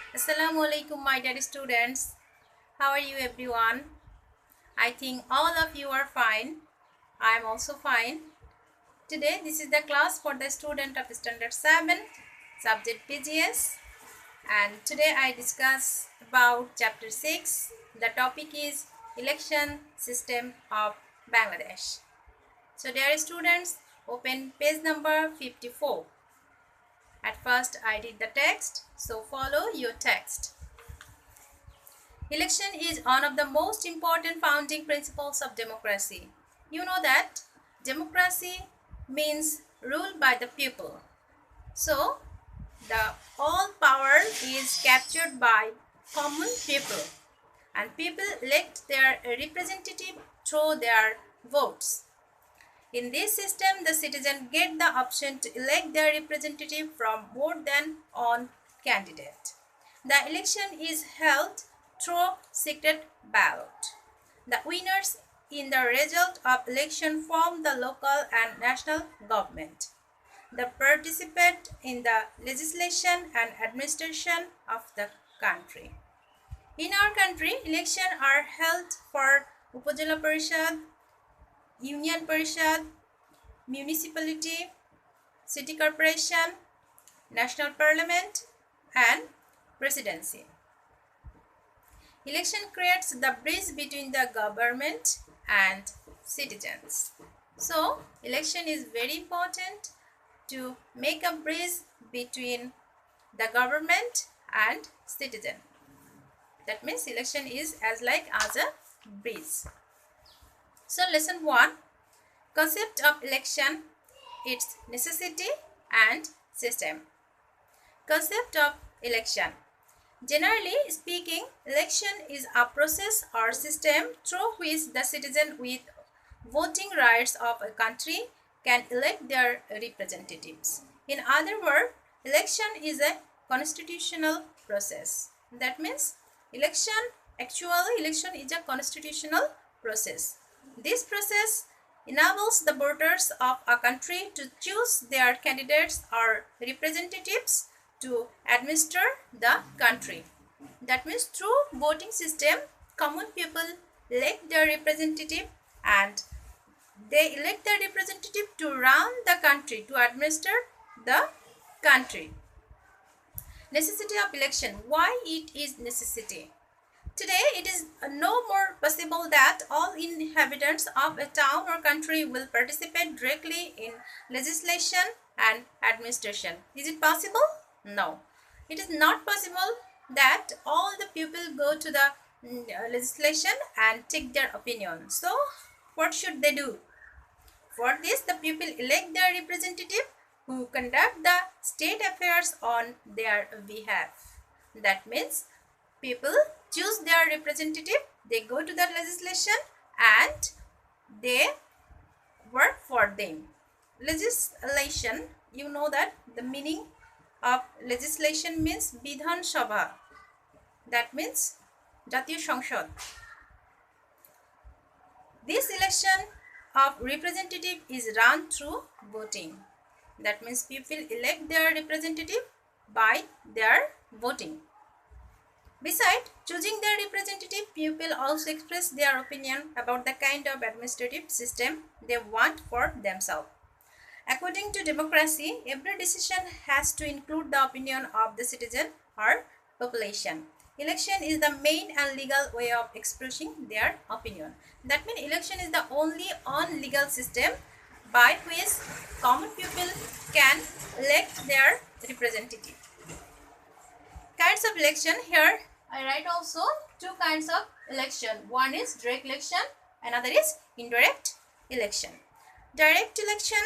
Assalamu alaikum, my dear students. How are you, everyone? I think all of you are fine. I am also fine. Today, this is the class for the student of Standard 7, subject BGS. And today, I discuss about chapter 6. The topic is election system of Bangladesh. So, dear students, open page number 54. At first, I read the text. So, follow your text. Election is one of the most important founding principles of democracy. You know that democracy means rule by the people. So, the all power is captured by common people, and people elect their representative through their votes. In this system, the citizen get the option to elect their representative from more than one candidate. The election is held through secret ballot. The winners in the result of election form the local and national government. They participate in the legislation and administration of the country. In our country, elections are held for Upazila Parishad, Union Parishad, municipality, city corporation, national parliament, and presidency. Election creates the bridge between the government and citizens. So, election is very important to make a bridge between the government and citizen. That means election is as a bridge. So, lesson 1. Concept of election, its necessity and system. Concept of election. Generally speaking, election is a process or system through which the citizen with voting rights of a country can elect their representatives. In other words, election is a constitutional process. That means election is a constitutional process. This process enables the voters of a country to choose their candidates or representatives to administer the country. That means through voting system, common people elect their representative and they elect their representative to run the country, to administer the country. Necessity of election. Why it is necessity? Today, it is no more possible that all inhabitants of a town or country will participate directly in legislation and administration. Is it possible? No. It is not possible that all the people go to the legislation and take their opinion. So, what should they do? For this, the people elect their representative who conduct the state affairs on their behalf. That means people choose their representative, they go to the legislation and they work for them. Legislation, you know that the meaning of legislation means Bidhan Sabha. That means Jatiyo সংসদ. This election of representative is run through voting. That means people elect their representative by their voting. Besides choosing their representative, people also express their opinion about the kind of administrative system they want for themselves. According to democracy, every decision has to include the opinion of the citizen or population. Election is the main and legal way of expressing their opinion. That means election is the only legal system by which common people can elect their representative. Kinds of election. Here I write also two kinds of election. One is direct election, another is indirect election. Direct election,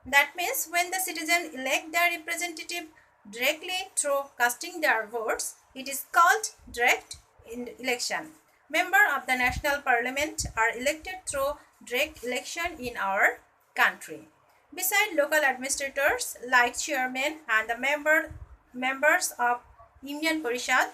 that means when the citizen elect their representative directly through casting their votes, it is called direct election. Members of the national parliament are elected through direct election in our country. Besides local administrators like chairman and the members of Union Parishad,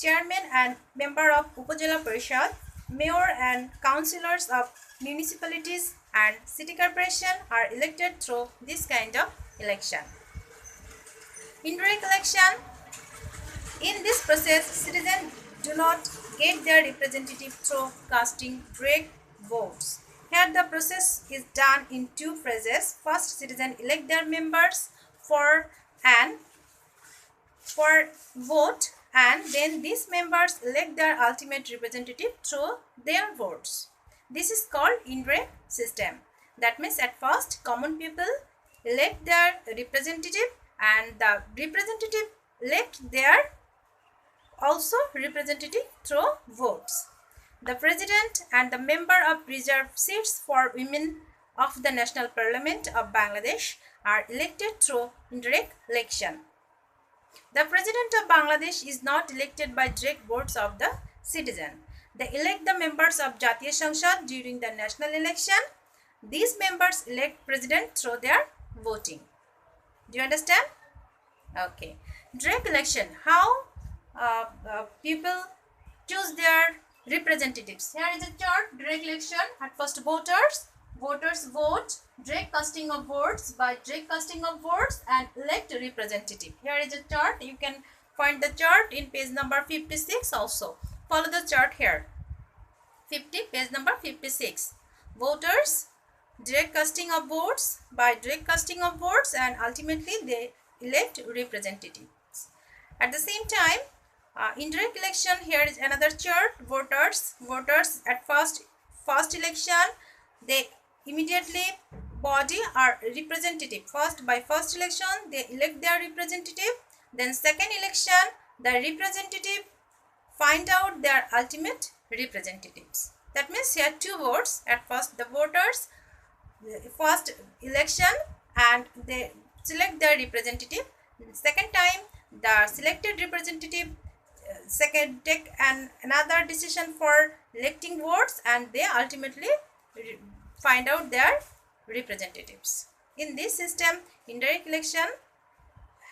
chairman and member of Upazila Parishad, mayor and councillors of municipalities and city corporation are elected through this kind of election. Indirect election. In this process, citizens do not get their representative through casting direct votes. Here the process is done in two phases. First, citizens elect their members for an for vote, and then these members elect their ultimate representative through their votes. This is called indirect system. That means at first common people elect their representative and the representative elect their also representative through votes. The president and the member of reserved seats for women of the National Parliament of Bangladesh are elected through indirect election. The President of Bangladesh is not elected by direct votes of the citizen. They elect the members of Jatiya Sangsad during the national election. These members elect President through their voting. Do you understand? Okay. Direct election. How people choose their representatives. Here is a chart. Direct election. At first, voters vote, direct casting of votes by direct casting of votes, and elect a representative. Here is a chart. You can find the chart in page number 56 also. Follow the chart here. Page number 56. Voters, direct casting of votes by direct casting of votes, and ultimately they elect representatives. At the same time, indirect election, here is another chart. Voters at first election, they immediately body or representative. By first election, they elect their representative. Then second election, the representative find out their ultimate representatives. That means here two votes. At first, the voters first election and they select their representative. Second time, the selected representative second take another decision for electing votes, and they ultimately find out their representatives. In this system, indirect election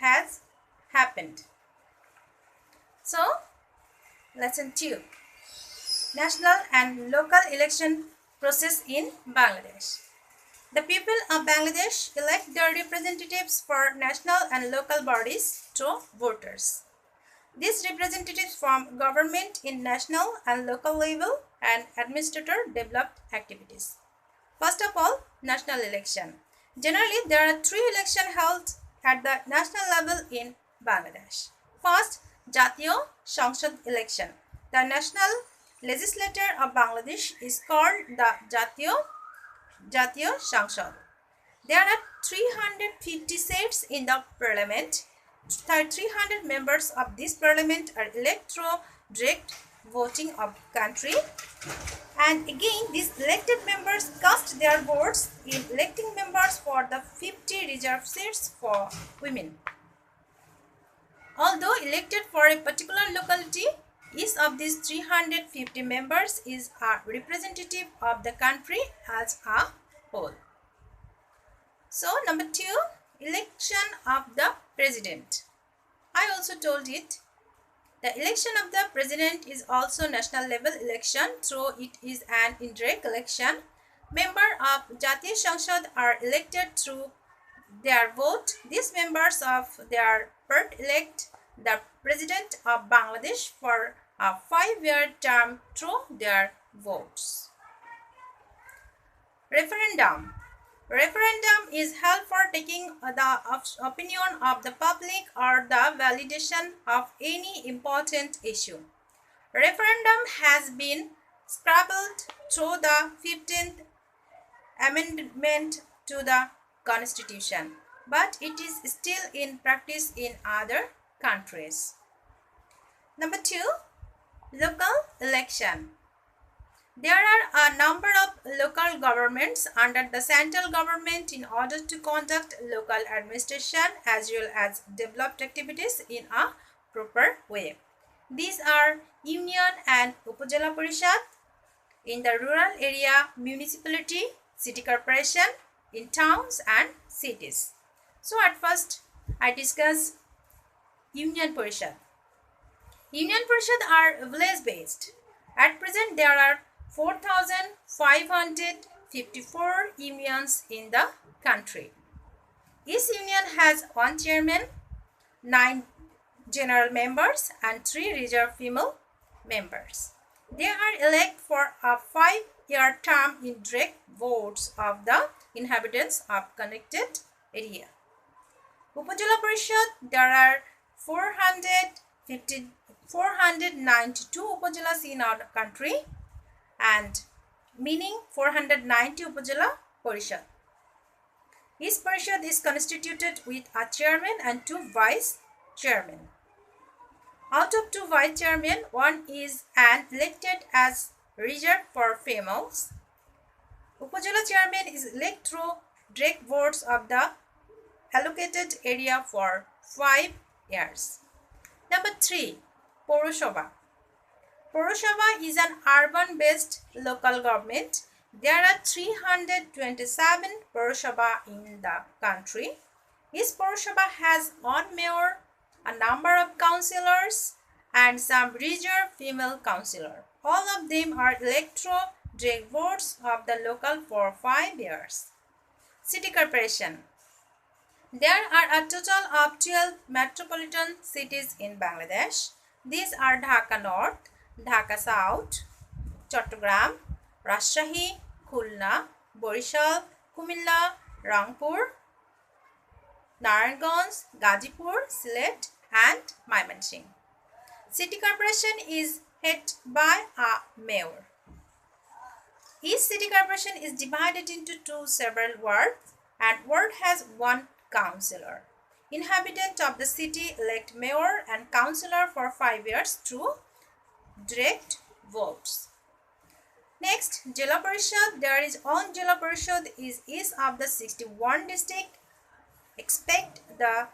has happened. So, lesson 2. National and local election process in Bangladesh. The people of Bangladesh elect their representatives for national and local bodies through voters. These representatives form government in national and local level and administrator developed activities. First of all, national election. Generally, there are 3 elections held at the national level in Bangladesh. First, Jatiya Sangsad election. The national legislature of Bangladesh is called the Jatiya Sangsad. There are 350 seats in the parliament. 300 members of this parliament are elected through direct voting of country, and again these elected members cast their votes in electing members for the 50 reserved seats for women. Although elected for a particular locality, each of these 350 members is a representative of the country as a whole. So number 2, election of the president. I also told it. The election of the president is also national level election, so it is an indirect election. Members of Jatiya Sangsad are elected through their vote. These members of their part elect the president of Bangladesh for a 5-year term through their votes. Referendum. Referendum is held for taking the opinion of the public or the validation of any important issue. Referendum has been scrabbled through the 15th Amendment to the Constitution, but it is still in practice in other countries. Number 2, local election. There are a number of local governments under the central government in order to conduct local administration as well as developed activities in a proper way. These are Union and Upazila Parishad, in the rural area municipality, city corporation, in towns and cities. So at first I discuss Union Parishad. Union Parishad are village based. At present there are 4,554 unions in the country. Each union has one chairman, 9 general members and 3 reserve female members. They are elected for a 5-year term in direct votes of the inhabitants of connected area. Upazila Parishad, there are 492 upazilas in our country, and meaning 490 upazila parishad. Each parishad is constituted with a chairman and 2 vice chairmen. Out of 2 vice chairmen, one is elected as reserved for females. Upazila chairman is elected through direct votes of the allocated area for 5 years. Number 3, Poroshobha. Poroshobha is an urban-based local government. There are 327 Poroshobha in the country. Each Poroshobha has one mayor, a number of councillors, and some reserved female councillor. All of them are electoral direct votes of the local for 5 years. City Corporation. There are a total of 12 metropolitan cities in Bangladesh. These are Dhaka North, Dhaka South, Chattogram, Rajshahi, Khulna, Borishal, Kumilla, Rangpur, Narayanganj, Gazipur, Sylhet, and Mymensingh. City Corporation is headed by a mayor. Each city corporation is divided into 2 several wards, and ward has 1 councillor. Inhabitants of the city elect mayor and councillor for 5 years through direct votes. Next, Jila Parishad. There is one Jila Parishad is each of the 61 districts except the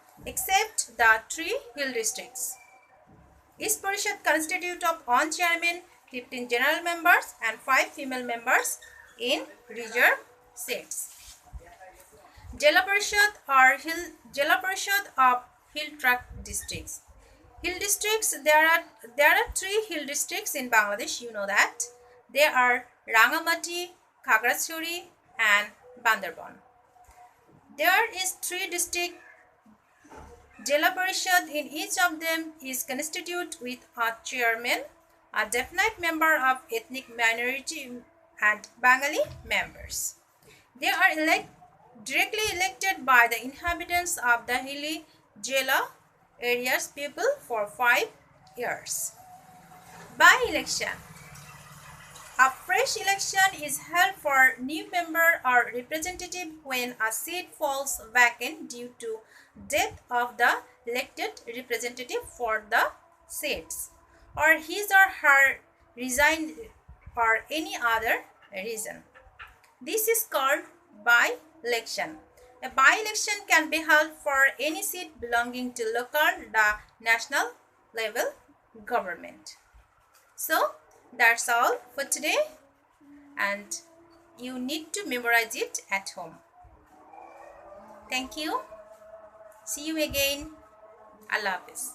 3 hill districts. Each Parishad constitutes of 1 chairman, 15 general members, and 5 female members in reserve seats. Jila Parishad of hill tract districts. Hill districts, there are 3 hill districts in Bangladesh, you know that. They are Rangamati, Khagrachari, and Bandarban. There is 3 district Jila Parishad. In each of them is constituted with a chairman, a definite member of ethnic minority, and Bengali members. They are directly elected by the inhabitants of the hilly Jila areas people for 5 years. By-election. A fresh election is held for new member or representative when a seat falls vacant due to death of the elected representative for the seats, or his or her resigned for any other reason. This is called by-election. A by-election can be held for any seat belonging to local, the national level government. So, that's all for today, and you need to memorize it at home. Thank you. See you again. Allah Hafiz.